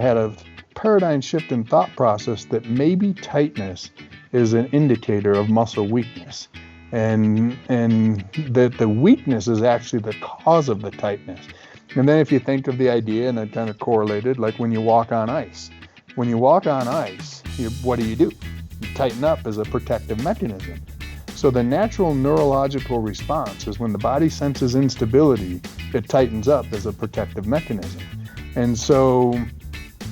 had a paradigm shift in thought process that maybe tightness is an indicator of muscle weakness, and that the weakness is actually the cause of the tightness. And then if you think of the idea, and it kind of correlated, like when you walk on ice. When you walk on ice, what do? You tighten up as a protective mechanism. So the natural neurological response is when the body senses instability, it tightens up as a protective mechanism. And so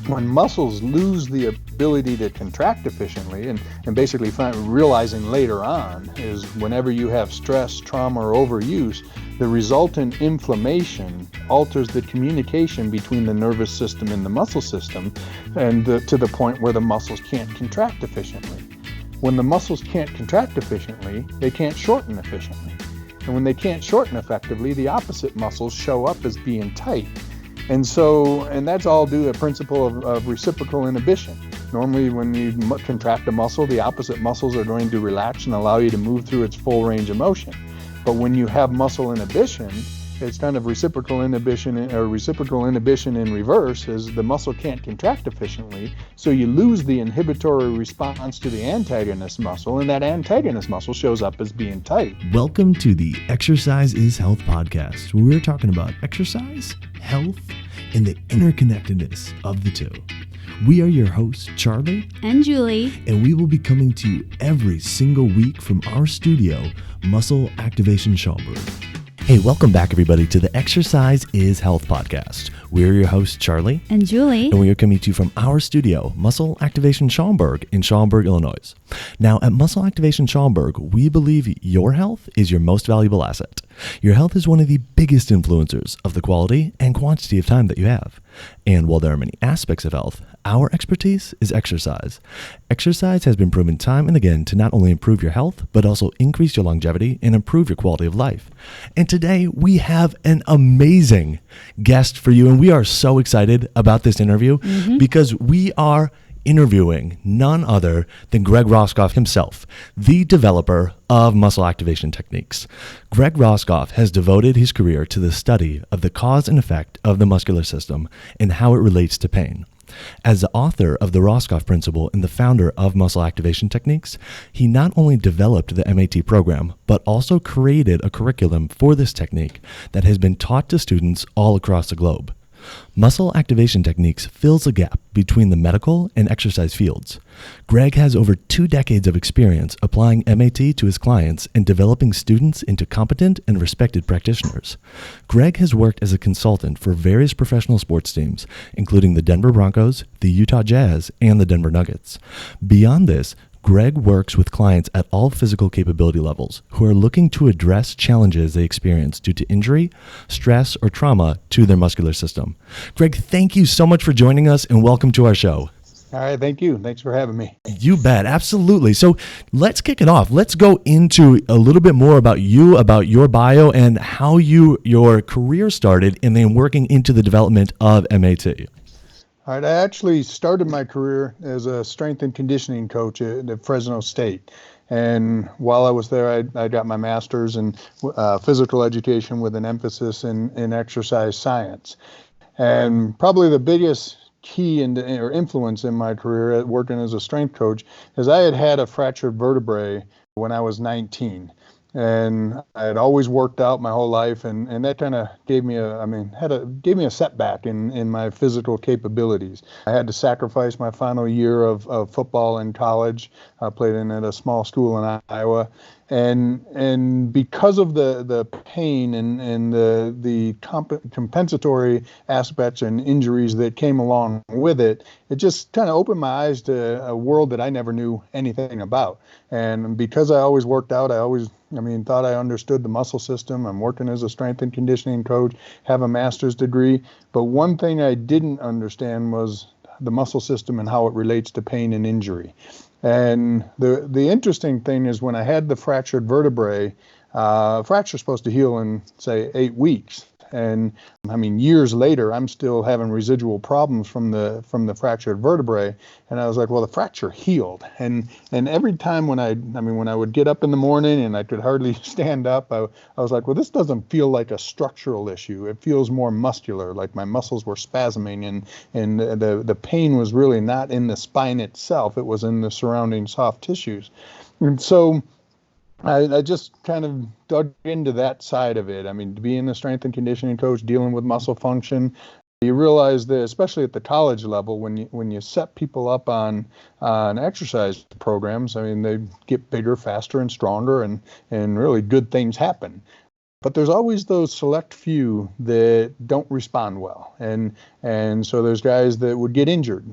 when muscles lose the ability to contract efficiently, and basically realizing later on is whenever you have stress, trauma, or overuse, the resultant inflammation alters the communication between the nervous system and the muscle system, and to the point where the muscles can't contract efficiently. When the muscles can't contract efficiently, they can't shorten efficiently. And when they can't shorten effectively, the opposite muscles show up as being tight. And that's all due to a principle of reciprocal inhibition. Normally, when you contract a muscle, the opposite muscles are going to relax and allow you to move through its full range of motion. But when you have muscle inhibition, it's kind of reciprocal inhibition in reverse, is the muscle can't contract efficiently, so you lose the inhibitory response to the antagonist muscle, and that antagonist muscle shows up as being tight. Welcome to the Exercise is Health podcast, where we're talking about exercise, health, and the interconnectedness of the two. We are your hosts, Charlie and Julie, and we will be coming to you every single week from our studio, Muscle Activation Schaumburg. Hey, welcome back, everybody, to the Exercise is Health podcast. We're your hosts, Charlie and Julie, and we are coming to you from our studio, Muscle Activation Schaumburg in Schaumburg, Illinois. Now, at Muscle Activation Schaumburg, we believe your health is your most valuable asset. Your health is one of the biggest influencers of the quality and quantity of time that you have. And while there are many aspects of health, our expertise is exercise. Exercise has been proven time and again to not only improve your health, but also increase your longevity and improve your quality of life. And today we have an amazing guest for you, and we are so excited about this interview because we are interviewing none other than Greg Roskopf himself, the developer of muscle activation techniques. Greg Roskopf has devoted his career to the study of the cause and effect of the muscular system and how it relates to pain. As the author of the Roskopf Principle and the founder of Muscle Activation Techniques, he not only developed the MAT program, but also created a curriculum for this technique that has been taught to students all across the globe. Muscle activation techniques fills a gap between the medical and exercise fields. Greg has over 2 decades of experience applying MAT to his clients and developing students into competent and respected practitioners. Greg has worked as a consultant for various professional sports teams, including the Denver Broncos, the Utah Jazz, and the Denver Nuggets. Beyond this, Greg works with clients at all physical capability levels who are looking to address challenges they experience due to injury, stress, or trauma to their muscular system. Greg, thank you so much for joining us and welcome to our show. All right, thank you. Thanks for having me. You bet, absolutely. So let's kick it off. Let's go into a little bit more about you, about your bio, and how your career started, and then working into the development of MAT. All right, I actually started my career as a strength and conditioning coach at Fresno State. And while I was there, I got my master's in physical education with an emphasis in exercise science. And probably the biggest key or influence in my career at working as a strength coach is I had a fractured vertebrae when I was 19. And I had always worked out my whole life, and that kind of gave me a setback in my physical capabilities. I had to sacrifice my final year of football in college. I played at a small school in Iowa, and because of the pain and the compensatory aspects and injuries that came along with it, it just kind of opened my eyes to a world that I never knew anything about. And because I always worked out, thought I understood the muscle system. I'm working as a strength and conditioning coach, have a master's degree. But one thing I didn't understand was the muscle system and how it relates to pain and injury. And the interesting thing is when I had the fractured vertebrae, fracture's supposed to heal in, say, 8 weeks. And I mean, years later, I'm still having residual problems from the fractured vertebrae. And I was like, well, the fracture healed. And every time when I would get up in the morning and I could hardly stand up, I was like, well, this doesn't feel like a structural issue. It feels more muscular, like my muscles were spasming, and the pain was really not in the spine itself. It was in the surrounding soft tissues. And so I just kind of dug into that side of it. I mean, being a strength and conditioning coach, dealing with muscle function, you realize that, especially at the college level, when you set people up on exercise programs, I mean, they get bigger, faster, and stronger, and really good things happen. But there's always those select few that don't respond well, and so there's guys that would get injured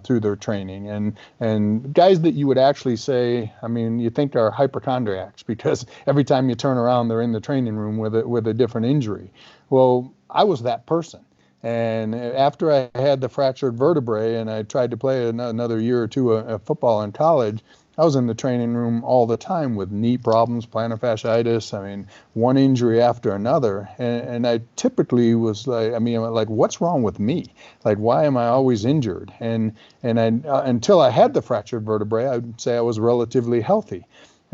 through their training, and guys that you would actually say, I mean, you think are hypochondriacs, because every time you turn around, they're in the training room with a different injury. Well, I was that person. And after I had the fractured vertebrae and I tried to play another year or two of football in college, I was in the training room all the time with knee problems, plantar fasciitis. I mean, one injury after another. And I typically was like, I mean, like, what's wrong with me? Like, why am I always injured? And until I had the fractured vertebrae, I'd say I was relatively healthy.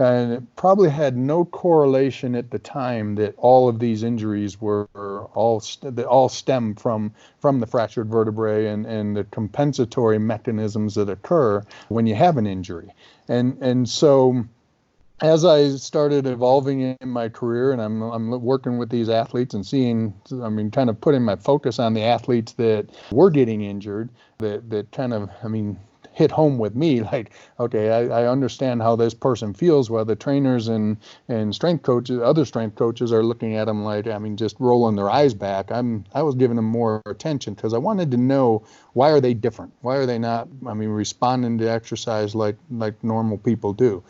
And it probably had no correlation at the time that all of these injuries were all stem from the fractured vertebrae and the compensatory mechanisms that occur when you have an injury. And so as I started evolving in my career, and I'm working with these athletes and seeing, I mean, kind of putting my focus on the athletes that were getting injured, that kind of, I mean, hit home with me, like, okay, I understand how this person feels, while the trainers and strength coaches, other strength coaches, are looking at them like, I mean, just rolling their eyes back. I was giving them more attention because I wanted to know, why are they different? Why are they not, I mean, responding to exercise like normal people do?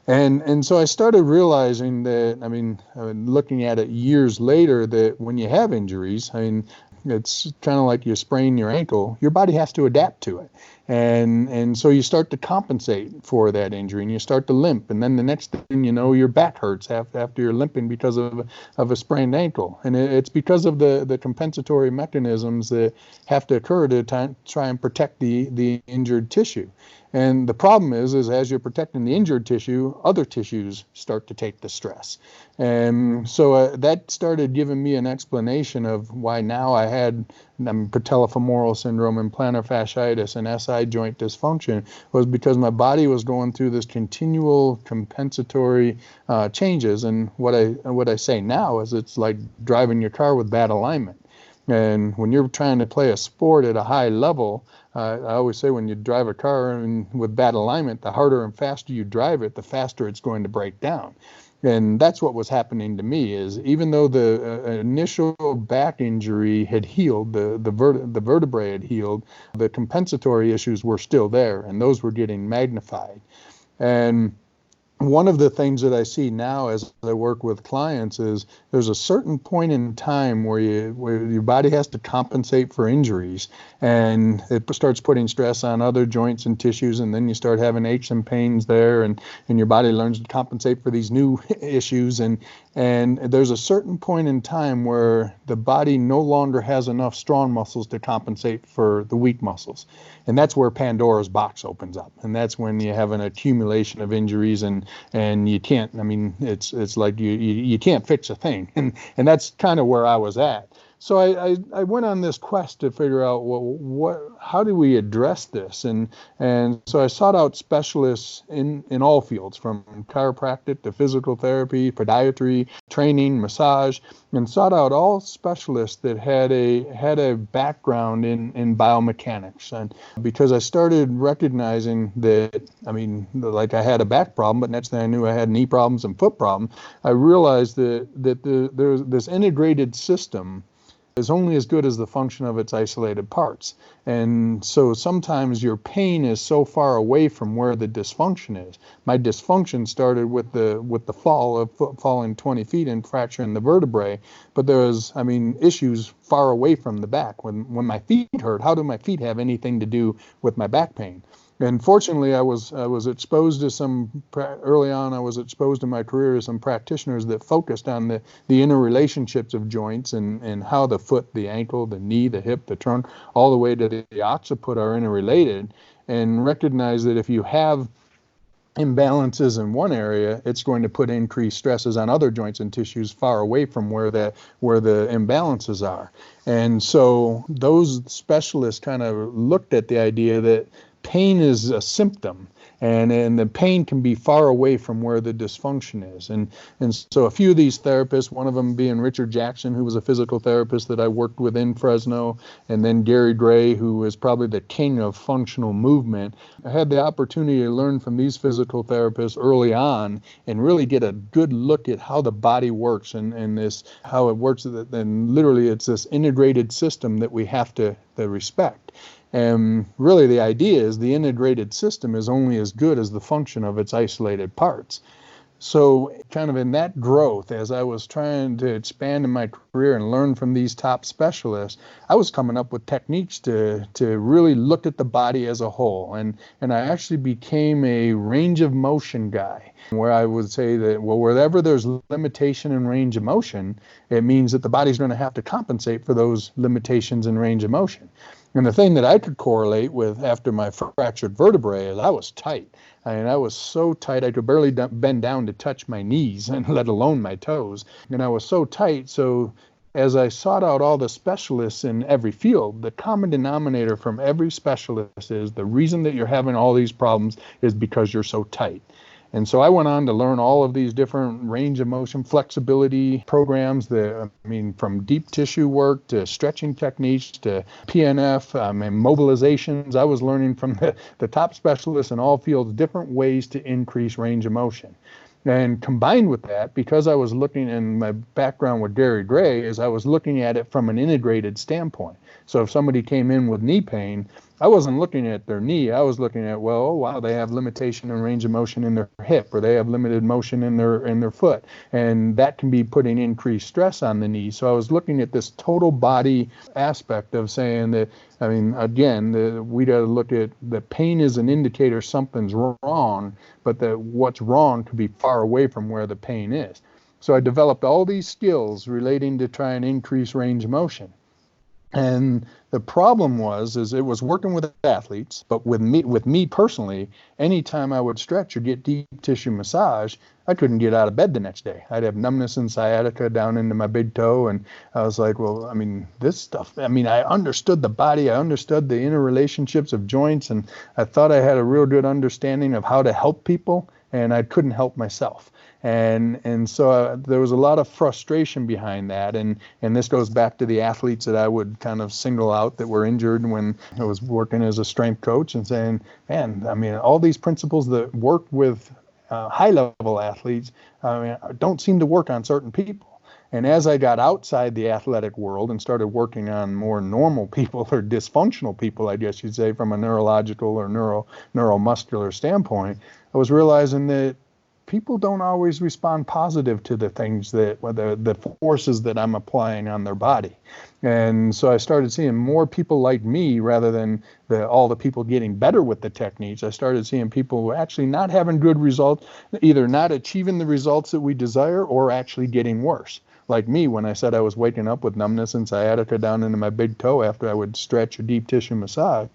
And so I started realizing that, I mean, looking at it years later, that when you have injuries, I mean, it's kind of like you sprain your ankle, your body has to adapt to it. And so you start to compensate for that injury, and you start to limp. And then the next thing you know, your back hurts after you're limping because of a sprained ankle. And it's because of the compensatory mechanisms that have to occur to try and protect the injured tissue. And the problem is as you're protecting the injured tissue, other tissues start to take the stress. And so that started giving me an explanation of why now I had patellofemoral syndrome and plantar fasciitis and SI joint dysfunction, was because my body was going through this continual compensatory changes. And what I say now is, it's like driving your car with bad alignment. And when you're trying to play a sport at a high level, I always say, when you drive a car with bad alignment, the harder and faster you drive it, the faster it's going to break down. And that's what was happening to me, is even though the initial back injury had healed, the vertebrae had healed, the compensatory issues were still there, and those were getting magnified. And one of the things that I see now as I work with clients is, there's a certain point in time where your body has to compensate for injuries, and it starts putting stress on other joints and tissues, and then you start having aches and pains there, and your body learns to compensate for these new issues. And there's a certain point in time where the body no longer has enough strong muscles to compensate for the weak muscles. And that's where Pandora's box opens up. And that's when you have an accumulation of injuries, and you can't, I mean, it's like you can't fix a thing. And that's kind of where I was at. So I went on this quest to figure out, well, how do we address this? And so I sought out specialists in all fields, from chiropractic to physical therapy, podiatry, training, massage, and sought out all specialists that had a background in biomechanics. And because I started recognizing that, I mean, like, I had a back problem, but next thing I knew I had knee problems and foot problems, I realized that there's this integrated system is only as good as the function of its isolated parts. And so sometimes your pain is so far away from where the dysfunction is. My dysfunction started with the fall of falling 20 feet and fracturing the vertebrae, but there was, I mean, issues far away from the back. When my feet hurt, how do my feet have anything to do with my back pain? And fortunately, I was exposed to early on. I was exposed in my career to some practitioners that focused on the interrelationships of joints and how the foot, the ankle, the knee, the hip, the trunk, all the way to the occiput are interrelated, and recognize that if you have imbalances in one area, it's going to put increased stresses on other joints and tissues far away from where the imbalances are. And so those specialists kind of looked at the idea that pain is a symptom, and the pain can be far away from where the dysfunction is. And so a few of these therapists, one of them being Richard Jackson, who was a physical therapist that I worked with in Fresno, and then Gary Gray, who was probably the king of functional movement. I had the opportunity to learn from these physical therapists early on and really get a good look at how the body works and this how it works. And literally it's this integrated system that we have to respect. And really the idea is the integrated system is only as good as the function of its isolated parts. So kind of in that growth, as I was trying to expand in my career and learn from these top specialists, I was coming up with techniques to really look at the body as a whole. And I actually became a range of motion guy, where I would say that, well, wherever there's limitation in range of motion, it means that the body's going to have to compensate for those limitations in range of motion. And the thing that I could correlate with after my fractured vertebrae is I was tight. I mean, I was so tight I could barely bend down to touch my knees, and let alone my toes. And I was so tight, so as I sought out all the specialists in every field, the common denominator from every specialist is the reason that you're having all these problems is because you're so tight. And so I went on to learn all of these different range of motion flexibility programs, from deep tissue work to stretching techniques to PNF and mobilizations. I was learning from the top specialists in all fields different ways to increase range of motion. And combined with that, because I was looking in my background with Gary Gray, is I was looking at it from an integrated standpoint. So if somebody came in with knee pain, I wasn't looking at their knee. I was looking at, well, oh, wow, they have limitation in range of motion in their hip, or they have limited motion in their foot, and that can be putting increased stress on the knee. So I was looking at this total body aspect of saying that, I mean, again, we got to look at the pain is an indicator something's wrong, but that what's wrong could be far away from where the pain is. So I developed all these skills relating to try and increase range of motion. And the problem is it was working with athletes, but with me personally, anytime I would stretch or get deep tissue massage, I couldn't get out of bed the next day. I'd have numbness and sciatica down into my big toe. And I was like, well, I mean, this stuff, I mean, I understood the body, I understood the interrelationships of joints, and I thought I had a real good understanding of how to help people, and I couldn't help myself. And so there was a lot of frustration behind that, and this goes back to the athletes that I would kind of single out that were injured when I was working as a strength coach, and saying, man, I mean, all these principles that work with high-level athletes don't seem to work on certain people. And as I got outside the athletic world and started working on more normal people, or dysfunctional people, I guess you'd say, from a neurological or neuromuscular standpoint, I was realizing that people don't always respond positive to the things the forces that I'm applying on their body. And so I started seeing more people like me rather than all the people getting better with the techniques. I started seeing people actually not having good results, either not achieving the results that we desire or actually getting worse. Like me, when I said I was waking up with numbness and sciatica down into my big toe after I would stretch or deep tissue massage.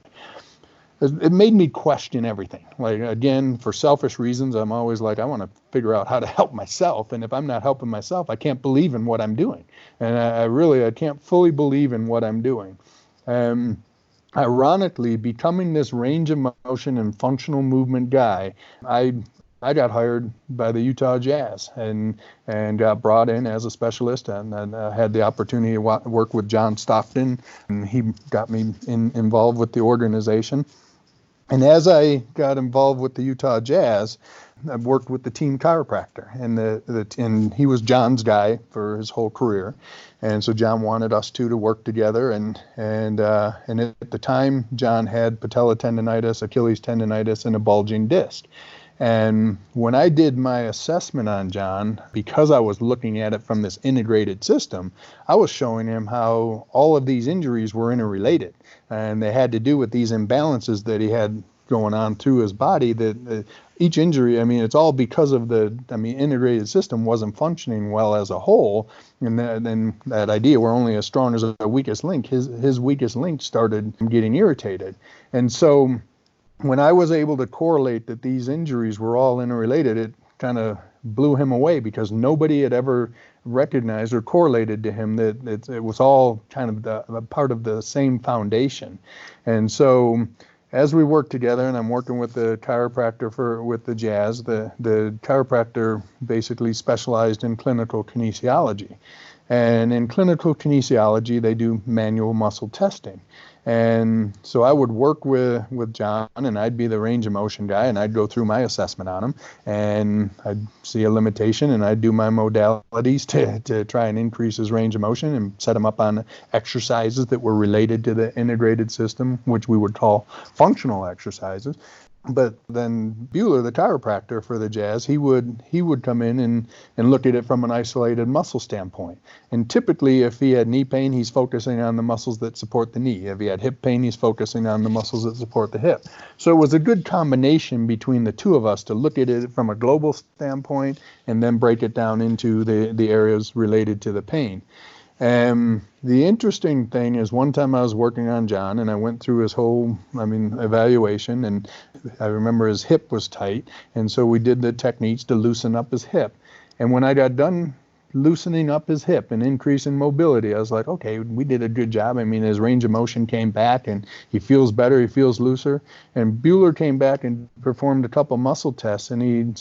It made me question everything. Like, again, for selfish reasons, I'm always like, I want to figure out how to help myself. And if I'm not helping myself, I can't believe in what I'm doing. And I can't fully believe in what I'm doing. Ironically, becoming this range of motion and functional movement guy, I got hired by the Utah Jazz and got brought in as a specialist, and had the opportunity to work with John Stockton, and he got me involved with the organization. And as I got involved with the Utah Jazz, I worked with the team chiropractor, and he was John's guy for his whole career, and so John wanted us two to work together, and at the time John had patella tendonitis, Achilles tendonitis, and a bulging disc. And when I did my assessment on John, because I was looking at it from this integrated system, I was showing him how all of these injuries were interrelated, and they had to do with these imbalances that he had going on through his body, that each injury, I mean, it's all because of integrated system wasn't functioning well as a whole. And then that idea, we're only as strong as our weakest link, his weakest link started getting irritated. And so when I was able to correlate that these injuries were all interrelated, it kind of blew him away, because nobody had ever recognized or correlated to him that it was all kind of a part of the same foundation. And so as we work together, and I'm working with the chiropractor with the jazz, the chiropractor basically specialized in clinical kinesiology. And in clinical kinesiology, they do manual muscle testing. And so I would work with John, and I'd be the range of motion guy, and I'd go through my assessment on him, and I'd see a limitation, and I'd do my modalities to try and increase his range of motion and set him up on exercises that were related to the integrated system, which we would call functional exercises. But then Bueller, the chiropractor for the jazz, he would come in and look at it from an isolated muscle standpoint. And typically, if he had knee pain, he's focusing on the muscles that support the knee. If he had hip pain, he's focusing on the muscles that support the hip. So it was a good combination between the two of us to look at it from a global standpoint and then break it down into the areas related to the pain. The interesting thing is, one time I was working on John, and I went through his whole, evaluation, and I remember his hip was tight, and so we did the techniques to loosen up his hip. And when I got done loosening up his hip and increasing mobility, I was like, okay, we did a good job. His range of motion came back, and he feels better, he feels looser. And Bueller came back and performed a couple muscle tests, and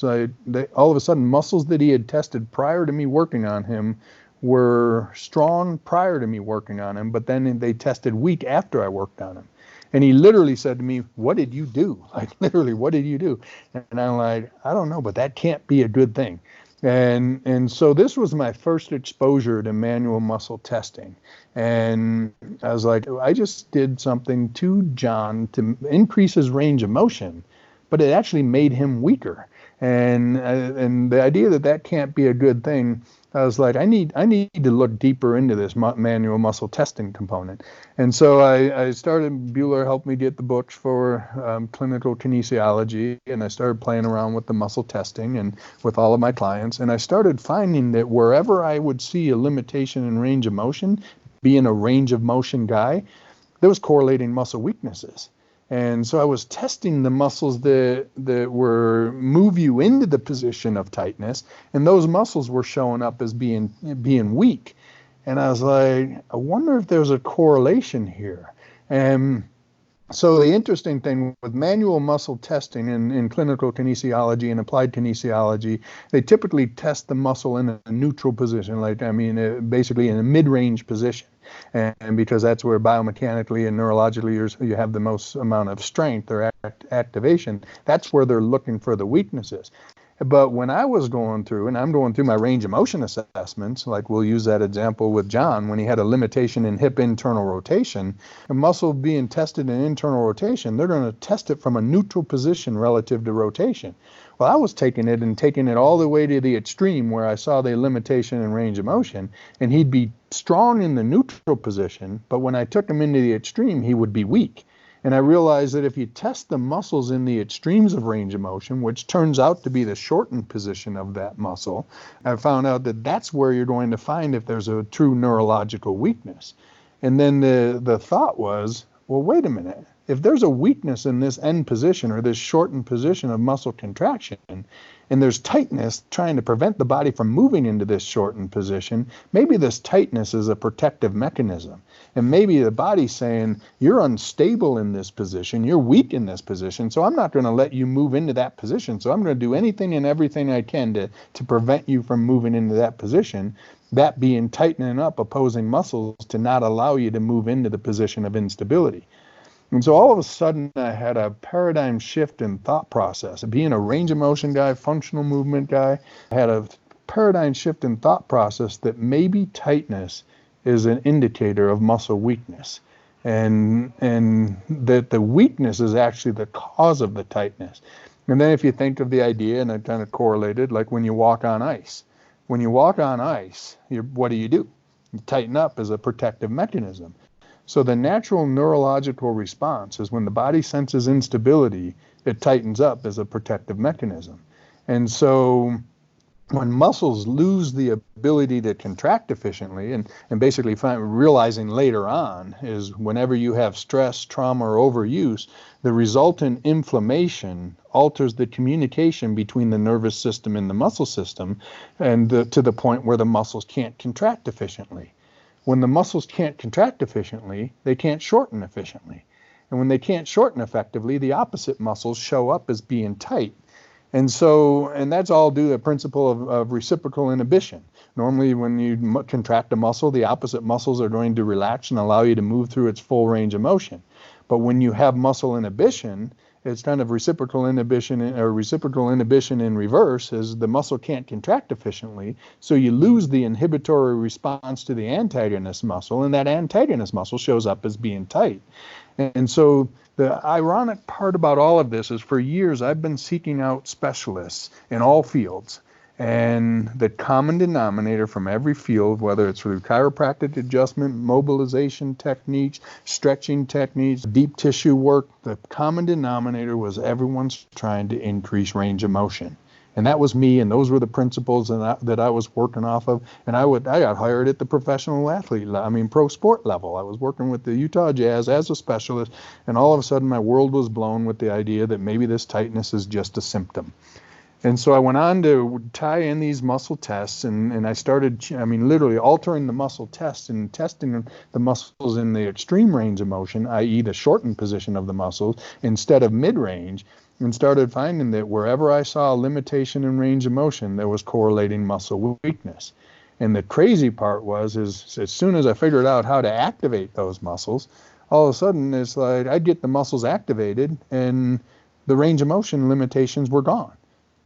all of a sudden, muscles that he had tested prior to me working on him were strong prior to me working on him, but then they tested weak after I worked on him. And he literally said to me, "What did you do?" Like, literally, what did you do? And I'm like, I don't know, but that can't be a good thing. And so this was my first exposure to manual muscle testing. And I was like, I just did something to John to increase his range of motion, but it actually made him weaker. And the idea that can't be a good thing, I was like, I need to look deeper into this manual muscle testing component. And so I started, Bueller helped me get the books for clinical kinesiology, and I started playing around with the muscle testing and with all of my clients. And I started finding that wherever I would see a limitation in range of motion, being a range of motion guy, there was correlating muscle weaknesses. And so I was testing the muscles that were move you into the position of tightness, and those muscles were showing up as being weak. And I was like, I wonder if there's a correlation here. And so the interesting thing with manual muscle testing in clinical kinesiology and applied kinesiology, they typically test the muscle in a neutral position, basically in a mid-range position. And because that's where biomechanically and neurologically you have the most amount of strength or activation, that's where they're looking for the weaknesses. But when I was going through, and I'm going through my range of motion assessments, like we'll use that example with John, when he had a limitation in hip internal rotation, a muscle being tested in internal rotation, they're going to test it from a neutral position relative to rotation. Well, I was taking it all the way to the extreme where I saw the limitation in range of motion, and he'd be strong in the neutral position, but when I took him into the extreme, he would be weak. And I realized that if you test the muscles in the extremes of range of motion, which turns out to be the shortened position of that muscle, I found out that that's where you're going to find if there's a true neurological weakness. And then the thought was, well, wait a minute. If there's a weakness in this end position or this shortened position of muscle contraction, and there's tightness trying to prevent the body from moving into this shortened position, maybe this tightness is a protective mechanism. And maybe the body's saying, you're unstable in this position, you're weak in this position, so I'm not going to let you move into that position. So I'm going to do anything and everything I can to prevent you from moving into that position, that being tightening up opposing muscles to not allow you to move into the position of instability. And so all of a sudden, I had a paradigm shift in thought process. Being a range of motion guy, functional movement guy, I had a paradigm shift in thought process that maybe tightness is an indicator of muscle weakness, and that the weakness is actually the cause of the tightness. And then if you think of the idea, and I kind of correlated, like when you walk on ice. When you walk on ice, what do? You tighten up as a protective mechanism. So the natural neurological response is when the body senses instability, it tightens up as a protective mechanism. And so when muscles lose the ability to contract efficiently, and basically realizing later on is whenever you have stress, trauma, or overuse, the resultant inflammation alters the communication between the nervous system and the muscle system, and to the point where the muscles can't contract efficiently. When the muscles can't contract efficiently, they can't shorten efficiently. And when they can't shorten effectively, the opposite muscles show up as being tight. And that's all due to the principle of reciprocal inhibition. Normally, when you contract a muscle, the opposite muscles are going to relax and allow you to move through its full range of motion. But when you have muscle inhibition, it's kind of reciprocal inhibition in reverse, as the muscle can't contract efficiently, so you lose the inhibitory response to the antagonist muscle, and that antagonist muscle shows up as being tight. And so the ironic part about all of this is for years I've been seeking out specialists in all fields. And the common denominator from every field, whether it's through chiropractic adjustment, mobilization techniques, stretching techniques, deep tissue work, the common denominator was everyone's trying to increase range of motion. And that was me, and those were the principles that I was working off of. And I got hired at the professional pro sport level. I was working with the Utah Jazz as a specialist, and all of a sudden my world was blown with the idea that maybe this tightness is just a symptom. And so I went on to tie in these muscle tests, and I started, literally altering the muscle tests and testing the muscles in the extreme range of motion, i.e. the shortened position of the muscles, instead of mid-range, and started finding that wherever I saw a limitation in range of motion, there was correlating muscle weakness. And the crazy part is as soon as I figured out how to activate those muscles, all of a sudden it's like I'd get the muscles activated and the range of motion limitations were gone.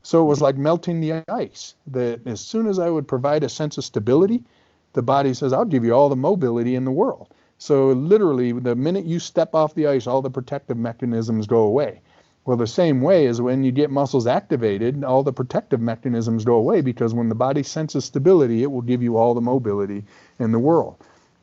So it was like melting the ice, that as soon as I would provide a sense of stability, the body says, I'll give you all the mobility in the world. So literally, the minute you step off the ice, all the protective mechanisms go away. Well, the same way is when you get muscles activated, all the protective mechanisms go away, because when the body senses stability, it will give you all the mobility in the world.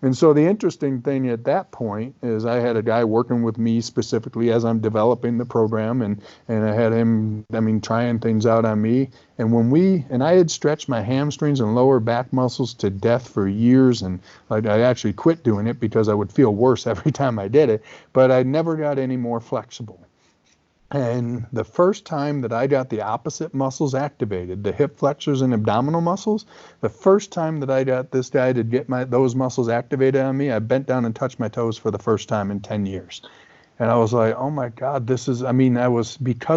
And so the interesting thing at that point is I had a guy working with me specifically as I'm developing the program, and I had him, trying things out on me. And I had stretched my hamstrings and lower back muscles to death for years, and I actually quit doing it because I would feel worse every time I did it, but I never got any more flexible. And the first time that I got the opposite muscles activated, the hip flexors and abdominal muscles, the first time that I got this guy to get those muscles activated on me, I bent down and touched my toes for the first time in 10 years. And I was like, oh my God, because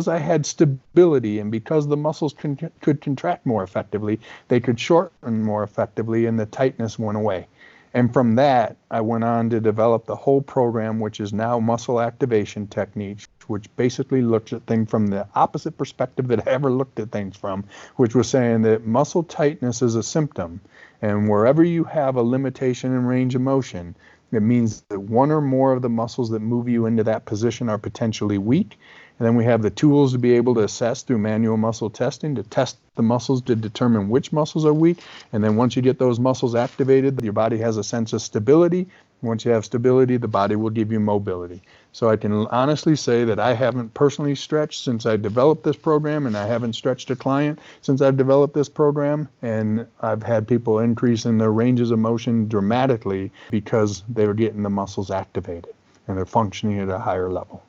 I had stability and because the muscles could contract more effectively, they could shorten more effectively, and the tightness went away. And from that, I went on to develop the whole program, which is now muscle activation techniques, which basically looks at things from the opposite perspective that I ever looked at things from, which was saying that muscle tightness is a symptom. And wherever you have a limitation in range of motion, it means that one or more of the muscles that move you into that position are potentially weak. And then we have the tools to be able to assess through manual muscle testing to test the muscles to determine which muscles are weak. And then once you get those muscles activated, your body has a sense of stability. Once you have stability, the body will give you mobility. So I can honestly say that I haven't personally stretched since I developed this program, and I haven't stretched a client since I've developed this program. And I've had people increase in their ranges of motion dramatically because they were getting the muscles activated and they're functioning at a higher level.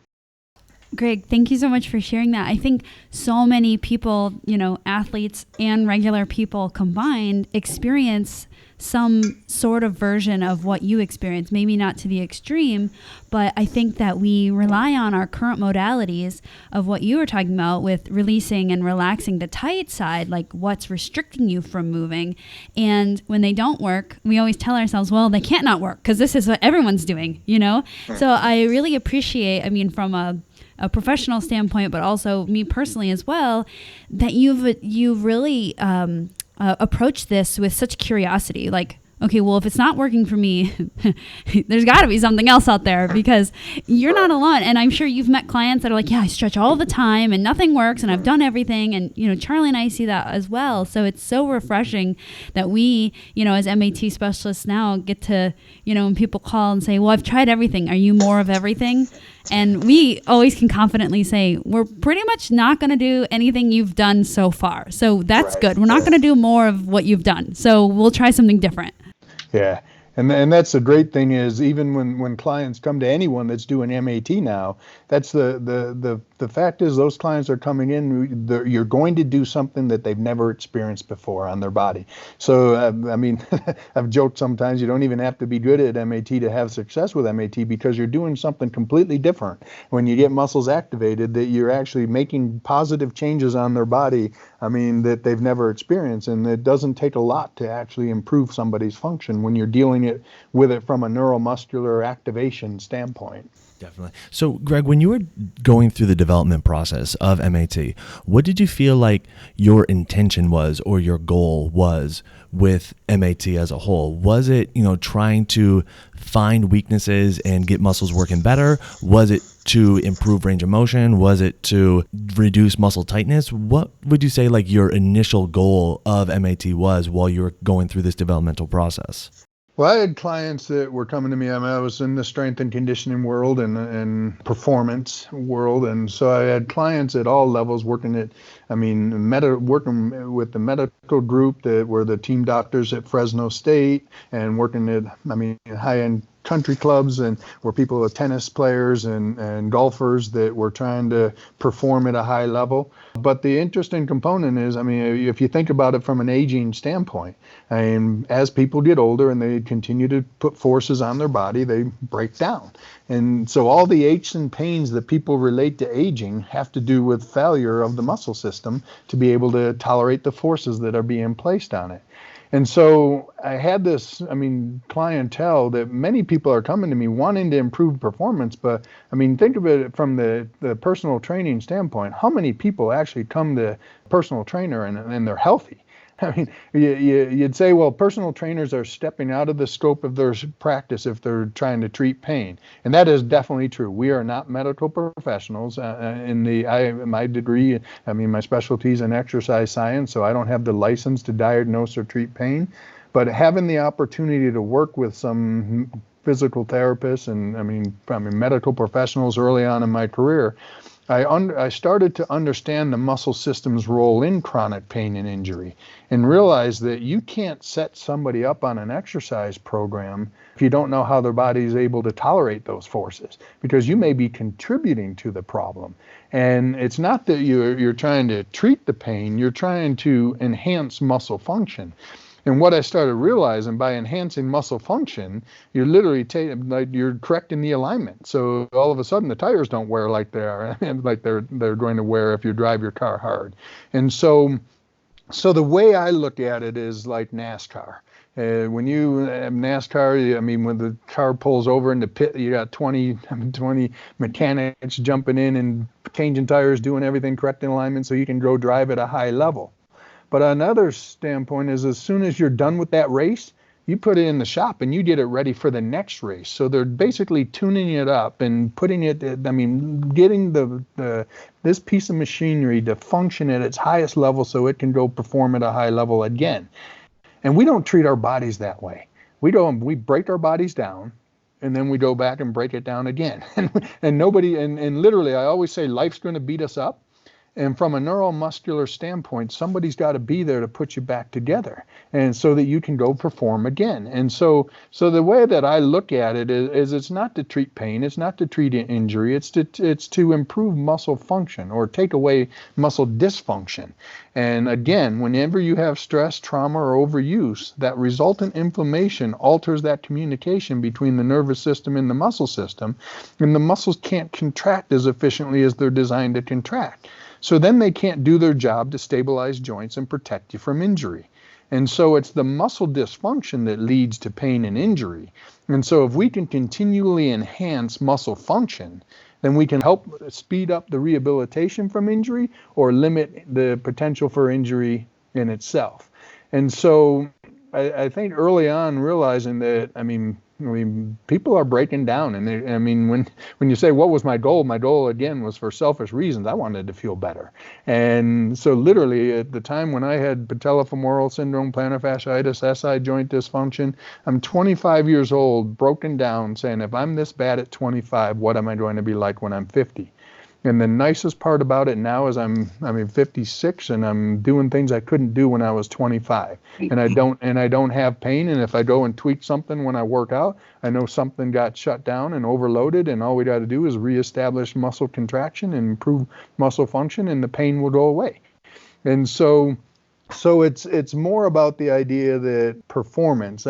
Greg, thank you so much for sharing that. I think so many people, athletes and regular people combined, experience some sort of version of what you experience, maybe not to the extreme, but I think that we rely on our current modalities of what you were talking about with releasing and relaxing the tight side, like what's restricting you from moving. And when they don't work, we always tell ourselves, well, they can't not work because this is what everyone's doing, So I really appreciate, from a professional standpoint, but also me personally as well, that you've really approached this with such curiosity. Like, okay, well, if it's not working for me, there's got to be something else out there, because you're not alone. And I'm sure you've met clients that are like, yeah, I stretch all the time and nothing works and I've done everything. And, Charlie and I see that as well. So it's so refreshing that we, as MAT specialists now get to, when people call and say, well, I've tried everything. Are you more of everything? And we always can confidently say, we're pretty much not going to do anything you've done so far. So that's good. We're not going to do more of what you've done. So we'll try something different. Yeah. And that's the great thing is, even when clients come to anyone that's doing MAT now, that's the fact is those clients are coming in, you're going to do something that they've never experienced before on their body. So, I've joked sometimes you don't even have to be good at MAT to have success with MAT, because you're doing something completely different. When you get muscles activated, that you're actually making positive changes on their body, that they've never experienced. And it doesn't take a lot to actually improve somebody's function when you're dealing with it from a neuromuscular activation standpoint. Definitely. So, Greg, when you were going through the development process of MAT, what did you feel like your intention was, or your goal was, with MAT as a whole? Was it, trying to find weaknesses and get muscles working better? Was it to improve range of motion? Was it to reduce muscle tightness? What would you say like your initial goal of MAT was while you were going through this developmental process? Well, I had clients that were coming to me. I was in the strength and conditioning world and performance world, and so I had clients at all levels working working with the medical group that were the team doctors at Fresno State, and working at high-end country clubs, and where people are tennis players and golfers that were trying to perform at a high level. But the interesting component is, if you think about it from an aging standpoint, as people get older and they continue to put forces on their body, they break down. And so all the aches and pains that people relate to aging have to do with failure of the muscle system to be able to tolerate the forces that are being placed on it. And so I had this, clientele that many people are coming to me wanting to improve performance. But think of it from the personal training standpoint. How many people actually come to personal trainer and they're healthy? You'd say, well, personal trainers are stepping out of the scope of their practice if they're trying to treat pain. And that is definitely true. We are not medical professionals. My degree, my specialty is in exercise science, so I don't have the license to diagnose or treat pain. But having the opportunity to work with some physical therapists and medical professionals early on in my career, I started to understand the muscle system's role in chronic pain and injury, and realized that you can't set somebody up on an exercise program if you don't know how their body is able to tolerate those forces, because you may be contributing to the problem. And it's not that you're trying to treat the pain, you're trying to enhance muscle function. And what I started realizing, by enhancing muscle function, you're literally you're correcting the alignment. So all of a sudden the tires don't wear like they are, like they're going to wear if you drive your car hard. And so the way I look at it is like NASCAR. When you have NASCAR, when the car pulls over in the pit, you got 20 mechanics jumping in and changing tires, doing everything, correcting alignment so you can go drive at a high level. But another standpoint is, as soon as you're done with that race, you put it in the shop and you get it ready for the next race. So they're basically tuning it up and putting it, getting this piece of machinery to function at its highest level so it can go perform at a high level again. And we don't treat our bodies that way. We break our bodies down, and then we go back and break it down again. and literally, I always say life's going to beat us up. And from a neuromuscular standpoint, somebody's got to be there to put you back together, and so that you can go perform again. And so the way that I look at it is it's not to treat pain, it's not to treat injury, it's to improve muscle function or take away muscle dysfunction. And again, whenever you have stress, trauma, or overuse, that resultant inflammation alters that communication between the nervous system and the muscle system, and the muscles can't contract as efficiently as they're designed to contract. So then they can't do their job to stabilize joints and protect you from injury. And so it's the muscle dysfunction that leads to pain and injury. And so if we can continually enhance muscle function, then we can help speed up the rehabilitation from injury or limit the potential for injury in itself. And so I think early on realizing that, people are breaking down, and when you say what was my goal again was for selfish reasons. I wanted to feel better, and so literally at the time when I had patellofemoral syndrome, plantar fasciitis, SI joint dysfunction, I'm 25 years old, broken down, saying if I'm this bad at 25, what am I going to be like when I'm 50? And the nicest part about it now is I'm 56 and I'm doing things I couldn't do when I was 25. And I don't have pain. And if I go and tweak something when I work out, I know something got shut down and overloaded, and all we got to do is reestablish muscle contraction and improve muscle function, and the pain will go away. And so it's more about the idea that performance,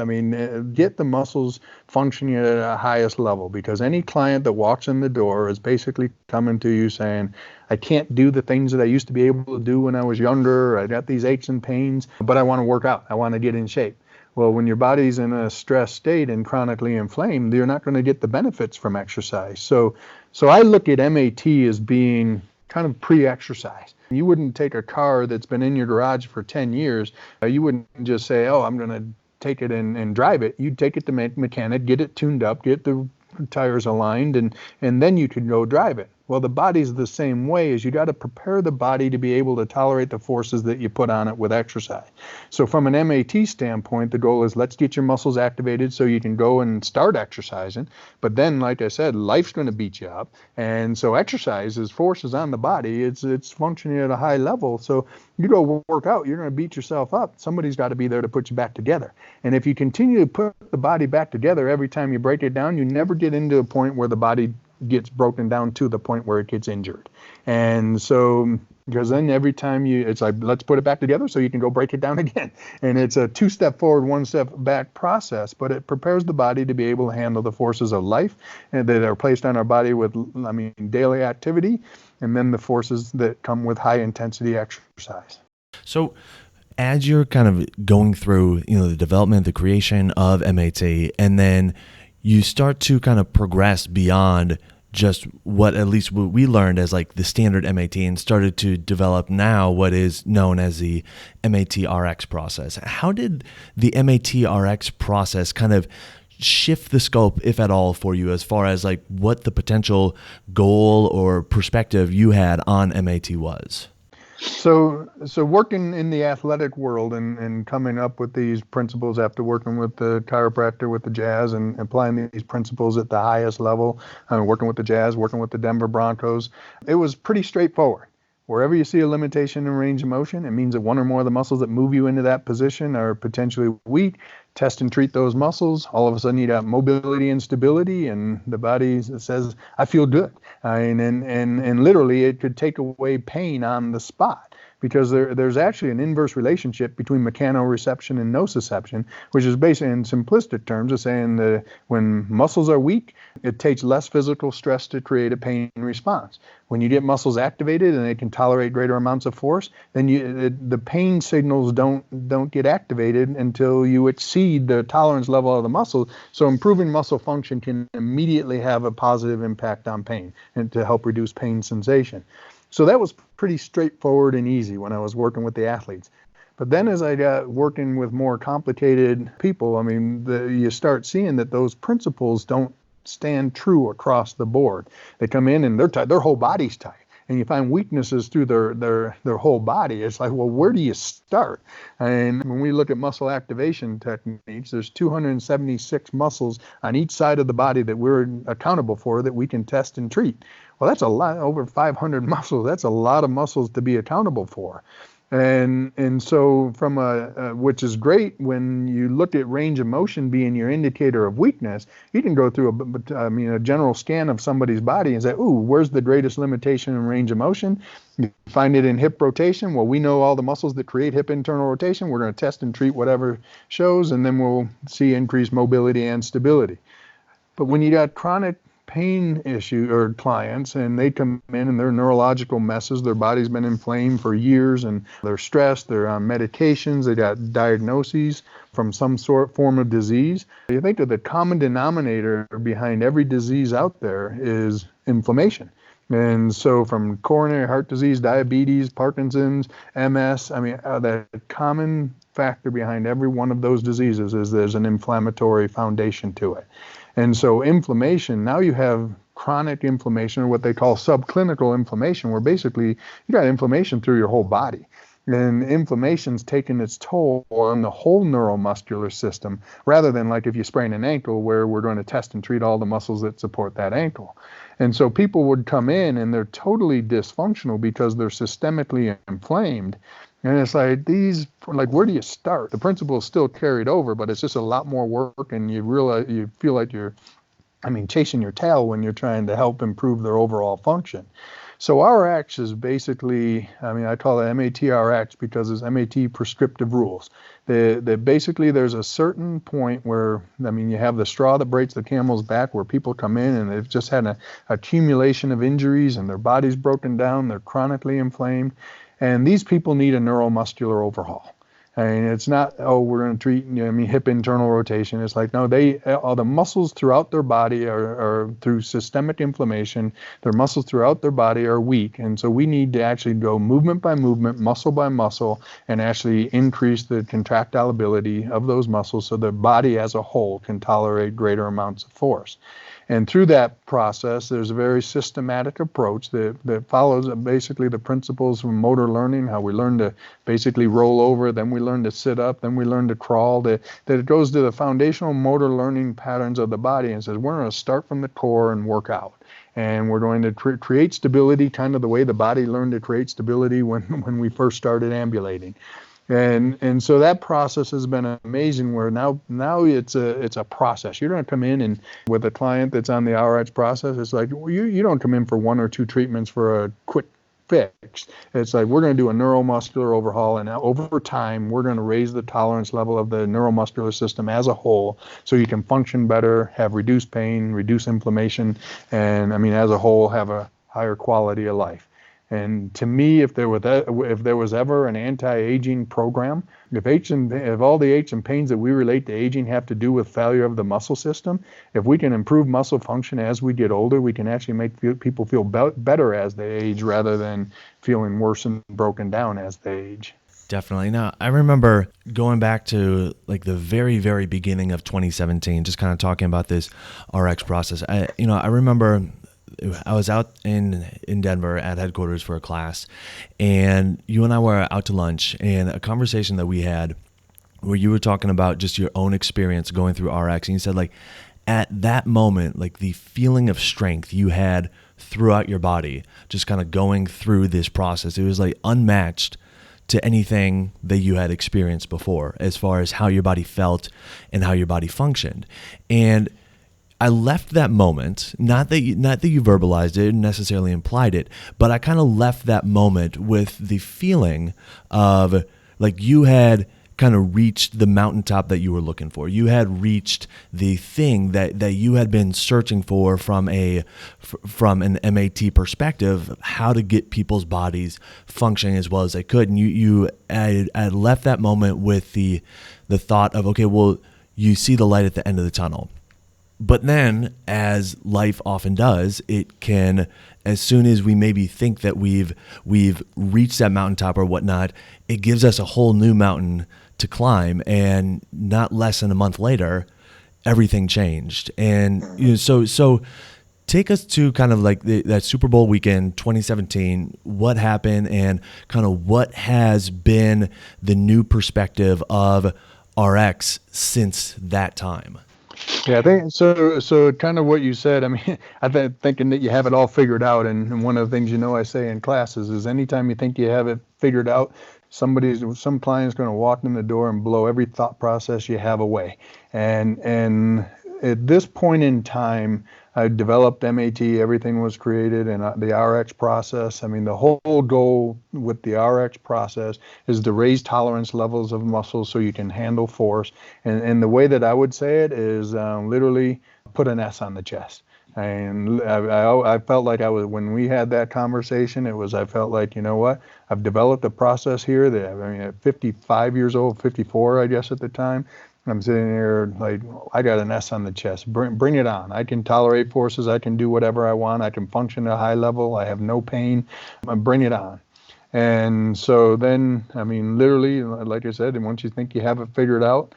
get the muscles functioning at a highest level, because any client that walks in the door is basically coming to you saying, I can't do the things that I used to be able to do when I was younger. I got these aches and pains, but I want to work out. I want to get in shape. Well, when your body's in a stressed state and chronically inflamed, you're not going to get the benefits from exercise. So I look at MAT as being kind of pre-exercise. You wouldn't take a car that's been in your garage for 10 years. You wouldn't just say, oh, I'm going to take it and drive it. You'd take it to mechanic, get it tuned up, get the tires aligned, and then you could go drive it. Well, the body's the same way. As you got to prepare the body to be able to tolerate the forces that you put on it with exercise. So from an MAT standpoint, the goal is let's get your muscles activated so you can go and start exercising. But then, like I said, life's going to beat you up. And so exercise is forces on the body. It's functioning at a high level. So you go work out, you're going to beat yourself up. Somebody's got to be there to put you back together. And if you continue to put the body back together every time you break it down, you never get into a point where the body gets broken down to the point where it gets injured. And so, because then every time it's like, let's put it back together so you can go break it down again. And it's a 2-step forward, 1-step back process, but it prepares the body to be able to handle the forces of life and that are placed on our body with, daily activity, and then the forces that come with high intensity exercise. So as you're kind of going through, the development, the creation of MAT, and then you start to kind of progress beyond just what we learned as like the standard MAT, and started to develop now what is known as the MATRx process. How did the MATRx process kind of shift the scope, if at all, for you as far as like what the potential goal or perspective you had on MAT was? So working in the athletic world and coming up with these principles after working with the chiropractor with the Jazz and applying these principles at the highest level, working with the Jazz, working with the Denver Broncos, it was pretty straightforward. Wherever you see a limitation in range of motion, it means that one or more of the muscles that move you into that position are potentially weak. Test and treat those muscles. All of a sudden you got mobility and stability, and the body says, I feel good. And literally it could take away pain on the spot, because there's actually an inverse relationship between mechanoreception and nociception, which is basically in simplistic terms of saying that when muscles are weak, it takes less physical stress to create a pain response. When you get muscles activated and they can tolerate greater amounts of force, then the pain signals don't get activated until you exceed the tolerance level of the muscle. So improving muscle function can immediately have a positive impact on pain and to help reduce pain sensation. So that was pretty straightforward and easy when I was working with the athletes. But then as I got working with more complicated people, you start seeing that those principles don't stand true across the board. They come in and they're tight, their whole body's tight. And you find weaknesses through their whole body. It's like, well, where do you start? And when we look at muscle activation techniques, there's 276 muscles on each side of the body that we're accountable for that we can test and treat. Well, that's a lot, over 500 muscles. That's a lot of muscles to be accountable for. And so from which is great when you look at range of motion being your indicator of weakness, you can go through a general scan of somebody's body and say, ooh, where's the greatest limitation in range of motion? You find it in hip rotation. Well, we know all the muscles that create hip internal rotation. We're going to test and treat whatever shows, and then we'll see increased mobility and stability. But when you got chronic pain issue or clients and they come in and they're neurological messes, their body's been inflamed for years and they're stressed, they're on medications, they got diagnoses from some form of disease. You think that the common denominator behind every disease out there is inflammation. And so from coronary heart disease, diabetes, Parkinson's, MS, the common factor behind every one of those diseases is there's an inflammatory foundation to it. And so inflammation, now you have chronic inflammation, or what they call subclinical inflammation, where basically you got inflammation through your whole body. And inflammation's taken its toll on the whole neuromuscular system, rather than like if you sprain an ankle, where we're going to test and treat all the muscles that support that ankle. And so people would come in and they're totally dysfunctional because they're systemically inflamed. And it's like where do you start? The principle is still carried over, but it's just a lot more work, and you feel like you're chasing your tail when you're trying to help improve their overall function. So RX is basically, I call it MATRx because it's MAT prescriptive rules. Basically, there's a certain point where, you have the straw that breaks the camel's back, where people come in and they've just had an accumulation of injuries and their body's broken down, they're chronically inflamed, and these people need a neuromuscular overhaul. It's not, we're going to treat, hip internal rotation. It's like, no, all the muscles throughout their body are through systemic inflammation. Their muscles throughout their body are weak. And so we need to actually go movement by movement, muscle by muscle, and actually increase the contractile ability of those muscles so the body as a whole can tolerate greater amounts of force. And through that process, there's a very systematic approach that follows basically the principles from motor learning, how we learn to basically roll over, then we learn to sit up, then we learn to crawl, that it goes to the foundational motor learning patterns of the body and says, we're going to start from the core and work out. And we're going to create stability kind of the way the body learned to create stability when we first started ambulating. And so that process has been amazing, where now it's a process. You're going to come in, and with a client that's on the RX process, it's like you don't come in for 1 or 2 treatments for a quick fix. It's like we're going to do a neuromuscular overhaul, and over time we're going to raise the tolerance level of the neuromuscular system as a whole, so you can function better, have reduced pain, reduce inflammation, and as a whole have a higher quality of life. And to me, if there was ever an anti-aging program, if all the aches and pains that we relate to aging have to do with failure of the muscle system, if we can improve muscle function as we get older, we can actually make people feel better as they age, rather than feeling worse and broken down as they age. Definitely. Now, I remember going back to like the very, very beginning of 2017, just kind of talking about this RX process. I remember I was out in Denver at headquarters for a class, and you and I were out to lunch, and a conversation that we had where you were talking about just your own experience going through RX, and you said, like, at that moment, like the feeling of strength you had throughout your body, just kind of going through this process, it was like unmatched to anything that you had experienced before, as far as how your body felt and how your body functioned. And I left that moment, not that you verbalized it and necessarily implied it, but I kind of left that moment with the feeling of like you had kind of reached the mountaintop that you were looking for. You had reached the thing that you had been searching for from an MAT perspective, how to get people's bodies functioning as well as they could. And I left that moment with the thought of, okay, well, you see the light at the end of the tunnel. But then, as life often does, it can, as soon as we maybe think that we've reached that mountaintop or whatnot, it gives us a whole new mountain to climb. And not less than a month later, everything changed. And so take us to kind of like that Super Bowl weekend, 2017. What happened, and kind of what has been the new perspective of RX since that time? Yeah, I think so. So kind of what you said. Thinking that you have it all figured out, and one of the things I say in classes is anytime you think you have it figured out, some client's going to walk in the door and blow every thought process you have away. And at this point in time, I developed MAT, everything was created, and the RX process. The whole goal with the RX process is to raise tolerance levels of muscles so you can handle force. And the way that I would say it is literally put an S on the chest. And I felt like when we had that conversation, I felt like, you know what, I've developed a process here that, at 55 years old, 54, I guess at the time, I'm sitting here like, I got an S on the chest. Bring it on. I can tolerate forces. I can do whatever I want. I can function at a high level. I have no pain. Bring it on. And so then, I mean, literally, like I said, and once you think you have it figured out,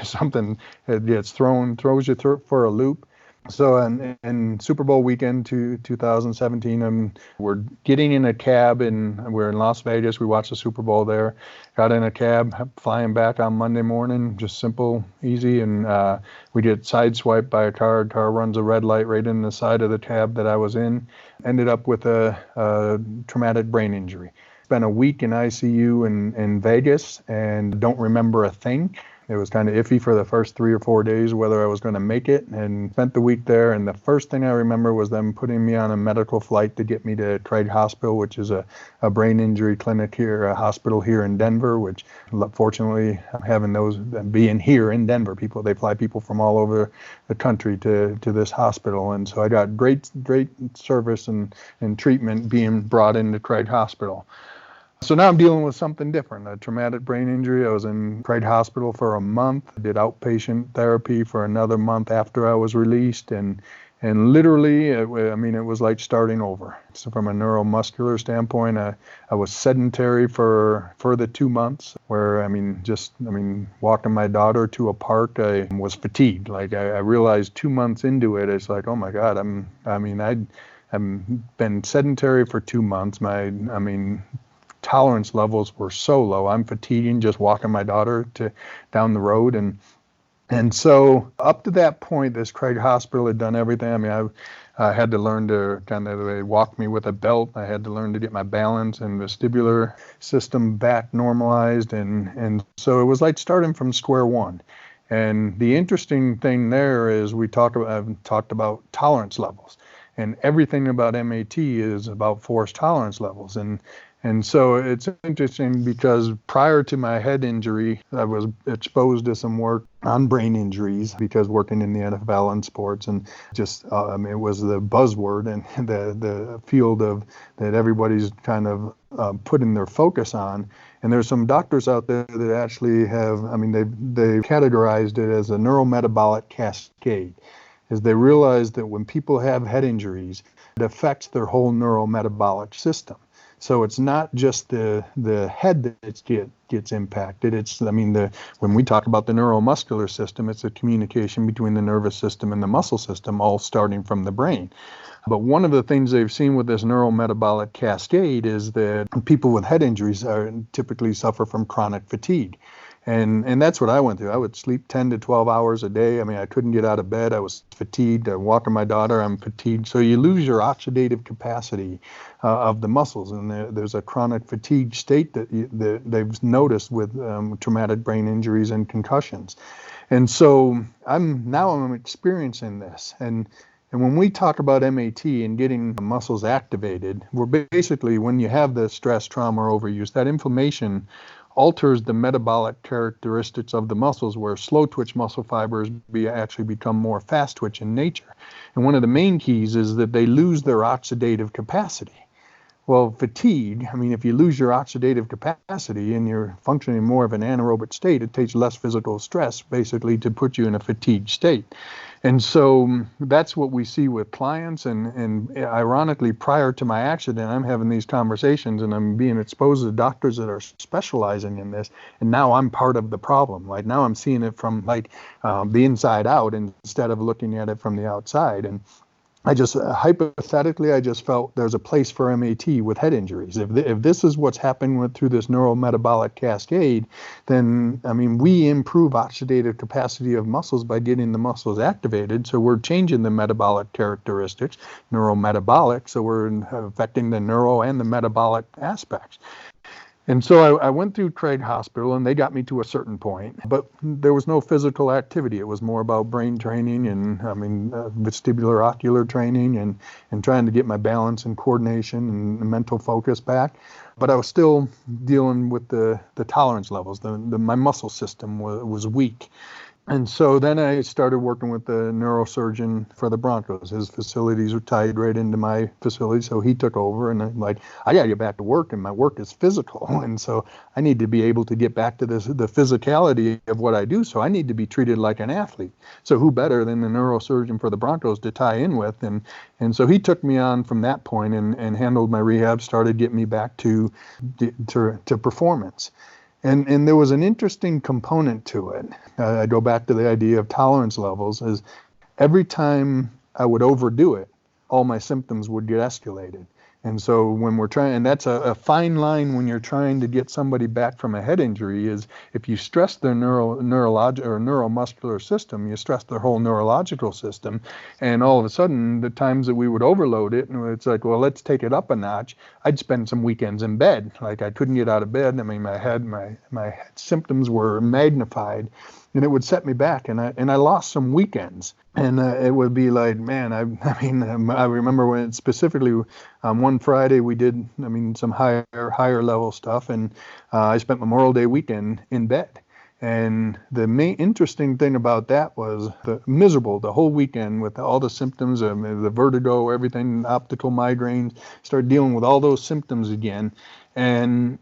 something gets throws you for a loop. So in Super Bowl weekend 2017, we're getting in a cab we're in Las Vegas. We watched the Super Bowl there. Got in a cab, flying back on Monday morning, just simple, easy. And we get sideswiped by a car. Car runs a red light right in the side of the cab that I was in. Ended up with a traumatic brain injury. Spent a week in ICU in Vegas and don't remember a thing. It was kind of iffy for the first 3 or 4 days whether I was going to make it, and spent the week there. And the first thing I remember was them putting me on a medical flight to get me to Craig Hospital, which is a brain injury clinic here, a hospital here in Denver, which fortunately having those being here in Denver, they fly people from all over the country to this hospital. And so I got great service and treatment being brought into Craig Hospital. So now I'm dealing with something different, a traumatic brain injury. I was in Craig Hospital for a month, did outpatient therapy for another month after I was released, and literally, it was like starting over. So from a neuromuscular standpoint, I was sedentary for the 2 months, where, walking my daughter to a park, I was fatigued. Like I realized 2 months into it, it's like, oh my God, I've been sedentary for 2 months. Tolerance levels were so low. I'm fatiguing just walking my daughter down the road. And so up to that point, this Craig Hospital had done everything. I had to learn to they walk me with a belt. I had to learn to get my balance and vestibular system back normalized. And so it was like starting from square one. And the interesting thing there is I've talked about tolerance levels. And everything about MAT is about force tolerance levels. And so it's interesting because prior to my head injury, I was exposed to some work on brain injuries because working in the NFL and sports, and just it was the buzzword and the field of that everybody's kind of putting their focus on. And there's some doctors out there that actually have, they categorized it as a neurometabolic cascade. Is they realize that when people have head injuries, it affects their whole neurometabolic system. So it's not just the head that gets impacted. It's, when we talk about the neuromuscular system, it's a communication between the nervous system and the muscle system, all starting from the brain. But one of the things they've seen with this neurometabolic cascade is that people with head injuries typically suffer from chronic fatigue. And that's what I went through. I would sleep 10 to 12 hours a day. I couldn't get out of bed. I was fatigued. Walking my daughter, I'm fatigued. So you lose your oxidative capacity of the muscles. And there's a chronic fatigue state that they've noticed with traumatic brain injuries and concussions. And so I'm experiencing this. And when we talk about MAT and getting muscles activated, we're basically, when you have the stress, trauma, or overuse, that inflammation alters the metabolic characteristics of the muscles, where slow twitch muscle fibers actually become more fast twitch in nature. And one of the main keys is that they lose their oxidative capacity. Well, fatigue, if you lose your oxidative capacity and you're functioning more of an anaerobic state, it takes less physical stress basically to put you in a fatigued state. And so that's what we see with clients. And ironically, prior to my accident, I'm having these conversations and I'm being exposed to doctors that are specializing in this. And now I'm part of the problem. Like now I'm seeing it from the inside out instead of looking at it from the outside. And I just hypothetically, I just felt there's a place for MAT with head injuries. If this is what's happening through this neurometabolic cascade, then we improve oxidative capacity of muscles by getting the muscles activated. So we're changing the metabolic characteristics, neurometabolic. So we're affecting the neuro and the metabolic aspects. And so I went through Craig Hospital, and they got me to a certain point, but there was no physical activity. It was more about brain training and vestibular ocular training and trying to get my balance and coordination and mental focus back. But I was still dealing with the tolerance levels. My muscle system was weak. And so then I started working with the neurosurgeon for the Broncos. His facilities were tied right into my facility, so he took over. And I'm like, I got to get back to work, and my work is physical, and so I need to be able to get back to the physicality of what I do. So I need to be treated like an athlete. So who better than the neurosurgeon for the Broncos to tie in with? And so he took me on from that point and handled my rehab, started getting me back to performance. And there was an interesting component to it. I go back to the idea of tolerance levels. Is every time I would overdo it, all my symptoms would get escalated. And so when we're trying, and that's a fine line when you're trying to get somebody back from a head injury, is if you stress their neurological or neuromuscular system, you stress their whole neurological system, and all of a sudden, the times that we would overload it, and it's like, well, let's take it up a notch. I'd spend some weekends in bed, like I couldn't get out of bed. I mean, my symptoms were magnified, and it would set me back, and I lost some weekends, and it would be like, man, I remember when specifically one Friday we did, some higher level stuff, and I spent Memorial Day weekend in bed. And the main interesting thing about that was the whole weekend with all the symptoms, the vertigo, everything, optical migraines, started dealing with all those symptoms again, and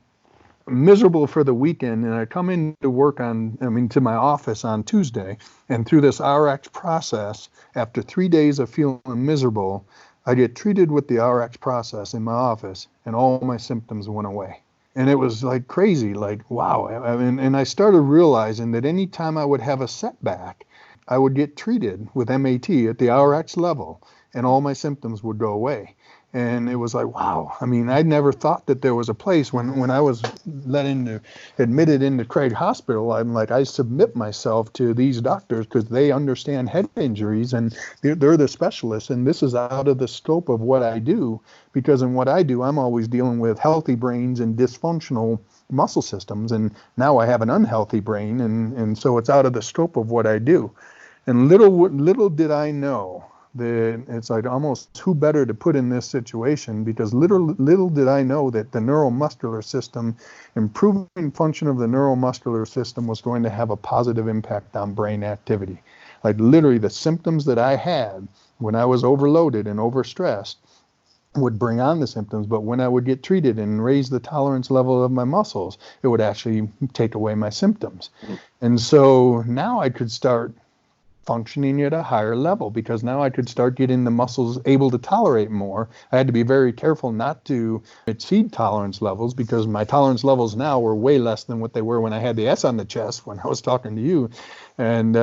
miserable for the weekend. And I come into work to my office on Tuesday, and through this RX process, after 3 days of feeling miserable, I get treated with the RX process in my office, and all my symptoms went away. And it was like crazy, like, wow. And I started realizing that any time I would have a setback, I would get treated with MAT at the RX level, and all my symptoms would go away. And it was like, wow. I'd never thought that there was a place when I was admitted into Craig Hospital. I'm like, I submit myself to these doctors because they understand head injuries, and they're the specialists. And this is out of the scope of what I do, because in what I do, I'm always dealing with healthy brains and dysfunctional muscle systems. And now I have an unhealthy brain. And so it's out of the scope of what I do. And little did I know that it's like almost who better to put in this situation, because little did I know that the neuromuscular system, improving function of the neuromuscular system, was going to have a positive impact on brain activity. Like literally the symptoms that I had when I was overloaded and overstressed would bring on the symptoms, but when I would get treated and raise the tolerance level of my muscles, it would actually take away my symptoms. And so now I could start functioning at a higher level, because now I could start getting the muscles able to tolerate more. I had to be very careful not to exceed tolerance levels, because my tolerance levels now were way less than what they were when I had the S on the chest when I was talking to you, and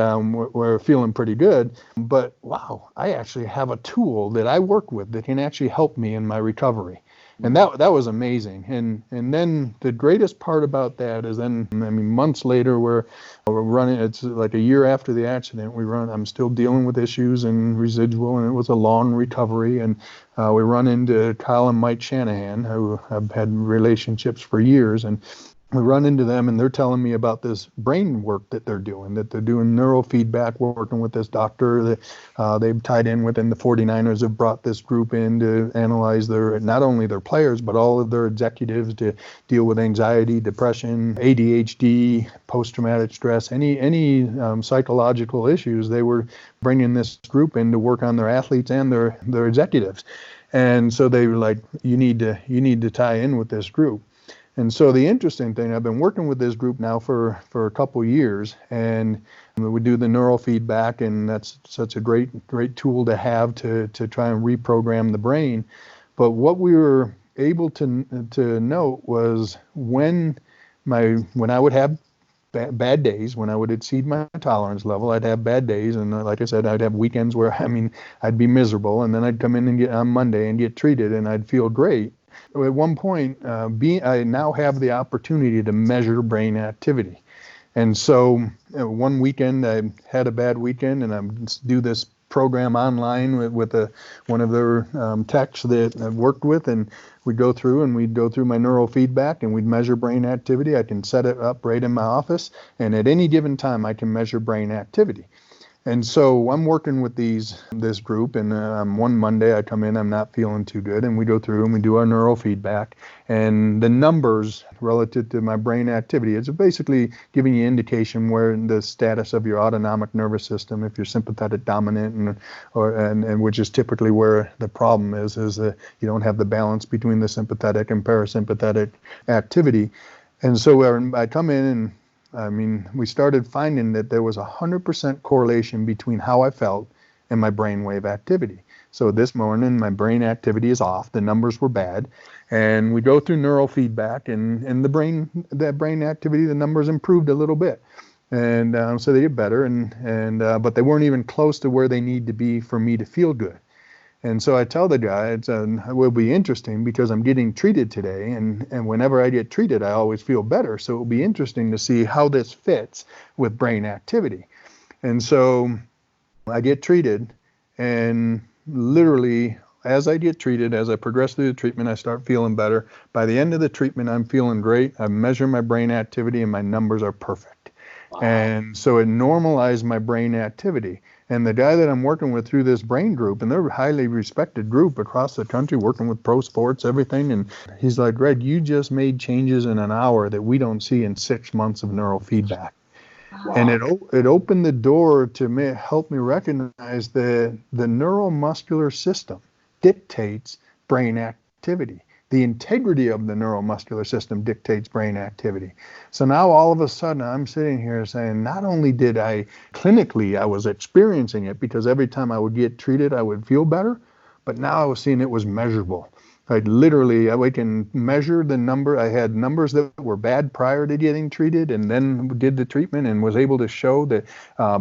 we're feeling pretty good. But wow, I actually have a tool that I work with that can actually help me in my recovery. And that was amazing. And then the greatest part about that is then, months later, we're running, it's like a year after the accident, I'm still dealing with issues and residual, and it was a long recovery. And we run into Kyle and Mike Shanahan, who have had relationships for years, and we run into them, and they're telling me about this brain work that they're doing neurofeedback, working with this doctor that they've tied in with, and the 49ers have brought this group in to analyze not only their players, but all of their executives, to deal with anxiety, depression, ADHD, post-traumatic stress, any psychological issues. They were bringing this group in to work on their athletes and their executives. And so they were like, you need to tie in with this group. And so the interesting thing, I've been working with this group now for a couple years, and we do the neurofeedback, and that's such a great tool to have to try and reprogram the brain. But what we were able to note was when I would have bad days, when I would exceed my tolerance level, I'd have bad days, and like I said, I'd have weekends where I'd be miserable, and then I'd come in and get on Monday and get treated, and I'd feel great. At one point, I now have the opportunity to measure brain activity. And so one weekend I had a bad weekend, and I do this program online with one of their techs that I've worked with, and we'd go through my neurofeedback, and we'd measure brain activity. I can set it up right in my office, and at any given time I can measure brain activity. And so I'm working with this group, and one Monday I come in, I'm not feeling too good, and we go through and we do our neurofeedback, and the numbers relative to my brain activity, it's basically giving you indication where the status of your autonomic nervous system, if you're sympathetic dominant, and which is typically where the problem is that you don't have the balance between the sympathetic and parasympathetic activity. And so I come in, and we started finding that there was 100% correlation between how I felt and my brainwave activity. So this morning, my brain activity is off. The numbers were bad. And we go through neurofeedback, and that brain activity, the numbers improved a little bit. And so they get better, but they weren't even close to where they need to be for me to feel good. And so I tell the guy, it will be interesting because I'm getting treated today, and whenever I get treated, I always feel better. So it will be interesting to see how this fits with brain activity. And so I get treated, and literally as I get treated, as I progress through the treatment, I start feeling better. By the end of the treatment, I'm feeling great. I measure my brain activity, and my numbers are perfect. Wow. And so it normalized my brain activity. And the guy that I'm working with through this brain group, and they're a highly respected group across the country, working with pro sports, everything. And he's like, Greg, you just made changes in an hour that we don't see in 6 months of neurofeedback. Wow. And it opened the door to help me recognize that the neuromuscular system dictates brain activity. The integrity of the neuromuscular system dictates brain activity. So now all of a sudden I'm sitting here saying, not only did I was experiencing it because every time I would get treated, I would feel better, but now I was seeing it was measurable. I can measure the number. I had numbers that were bad prior to getting treated, and then did the treatment and was able to show that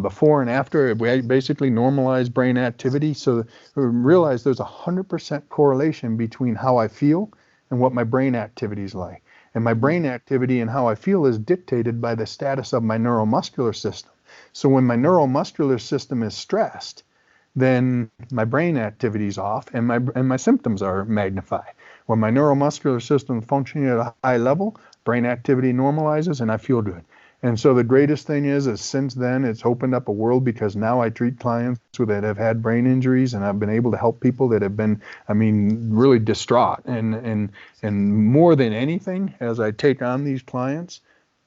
before and after, we basically normalized brain activity. So we realized there's 100% correlation between how I feel and what my brain activity is like. And my brain activity and how I feel is dictated by the status of my neuromuscular system. So when my neuromuscular system is stressed, then my brain activity is off, and my symptoms are magnified. When my neuromuscular system is functioning at a high level, brain activity normalizes, and I feel good. And so the greatest thing is since then, it's opened up a world, because now I treat clients that have had brain injuries, and I've been able to help people that have been, really distraught. And more than anything, as I take on these clients,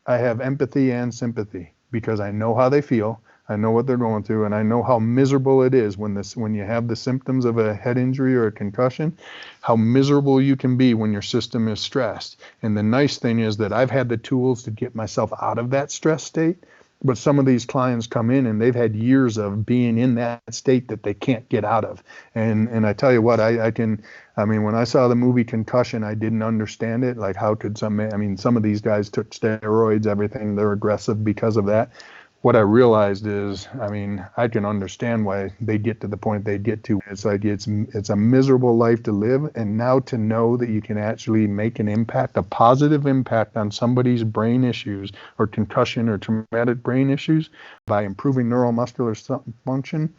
I have empathy and sympathy, because I know how they feel. I know what they're going through, and I know how miserable it is when you have the symptoms of a head injury or a concussion, how miserable you can be when your system is stressed. And the nice thing is that I've had the tools to get myself out of that stress state, but some of these clients come in and they've had years of being in that state that they can't get out of. And I tell you what, when I saw the movie Concussion, I didn't understand it. Like, how could some of these guys took steroids, everything, they're aggressive because of that. What I realized is, I can understand why they get to the point they get to. It's like it's a miserable life to live, and now to know that you can actually make an impact, a positive impact on somebody's brain issues or concussion or traumatic brain issues by improving neuromuscular function,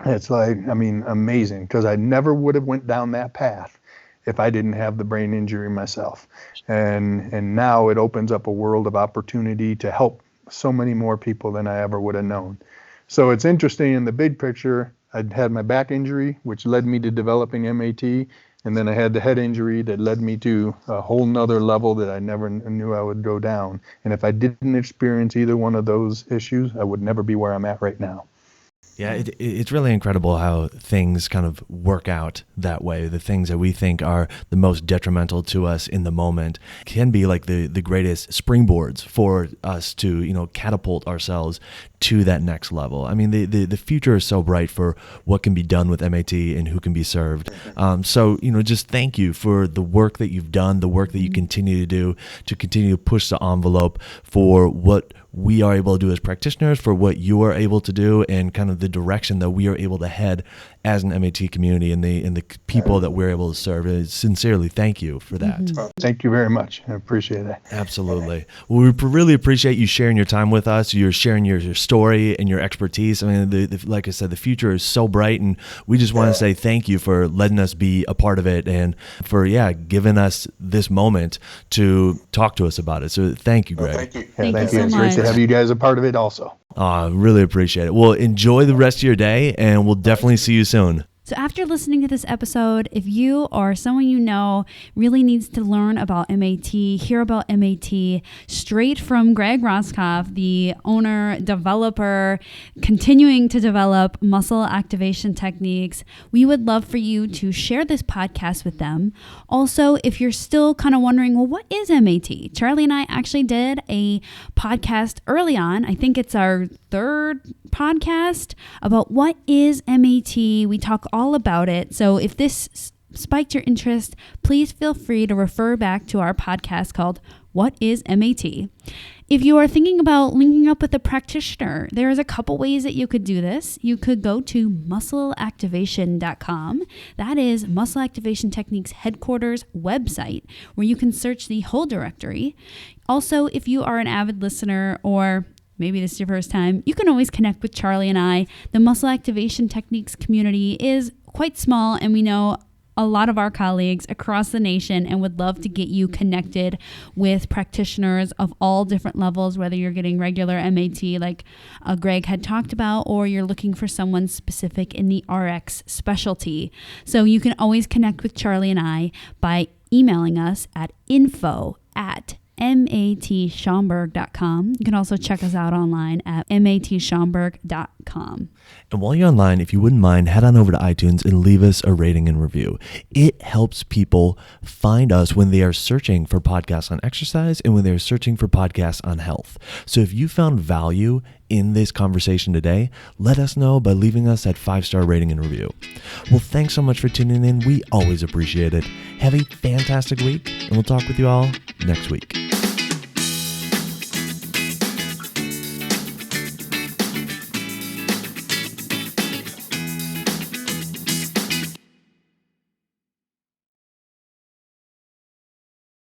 it's like, amazing, because I never would have went down that path if I didn't have the brain injury myself. And now it opens up a world of opportunity to help so many more people than I ever would have known. So it's interesting, in the big picture, I'd had my back injury, which led me to developing MAT, and then I had the head injury that led me to a whole nother level that I never knew I would go down. And if I didn't experience either one of those issues, I would never be where I'm at right now. Yeah, it's really incredible how things kind of work out that way. The things that we think are the most detrimental to us in the moment can be like the greatest springboards for us to, catapult ourselves to that next level. The future is so bright for what can be done with MAT and who can be served. So, just thank you for the work that you've done, the work that you continue to do, to continue to push the envelope for what we are able to do as practitioners, for what you are able to do, and kind of the direction that we are able to head as an MAT community and the people that we're able to serve. And sincerely, thank you for that. Well, thank you very much. I appreciate it. Absolutely. Well, we really appreciate you sharing your time with us. You're sharing your story and your expertise. Like I said, the future is so bright, and we just want to say thank you for letting us be a part of it, and for giving us this moment to talk to us about it. So thank you, Greg. Well, thank you. Thank you so It's much. great to to have you guys a part of it also. Really appreciate it. Well, enjoy the rest of your day, and we'll definitely see you soon. So after listening to this episode, if you or someone you know really needs to learn about MAT, hear about MAT straight from Greg Roskopf, the owner, developer, continuing to develop muscle activation techniques, we would love for you to share this podcast with them. Also, if you're still kind of wondering, well, what is MAT? Charlie and I actually did a podcast early on. I think it's our third podcast about what is MAT. We talk all about it. So if this spiked your interest, please feel free to refer back to our podcast called What is MAT? If you are thinking about linking up with a practitioner, there's a couple ways that you could do this. You could go to muscleactivation.com. That is Muscle Activation Techniques headquarters website, where you can search the whole directory. Also, if you are an avid listener, or maybe this is your first time, you can always connect with Charlie and I. The Muscle Activation Techniques community is quite small, and we know a lot of our colleagues across the nation and would love to get you connected with practitioners of all different levels, whether you're getting regular MAT like Greg had talked about, or you're looking for someone specific in the RX specialty. So you can always connect with Charlie and I by emailing us at info@matschaumburg.com. You can also check us out online at matschaumburg.com. And while you're online, if you wouldn't mind, head on over to iTunes and leave us a rating and review. It helps people find us when they are searching for podcasts on exercise and when they're searching for podcasts on health. So if you found value in this conversation today, let us know by leaving us that 5-star rating and review. Well, thanks so much for tuning in. We always appreciate it. Have a fantastic week, and we'll talk with you all next week.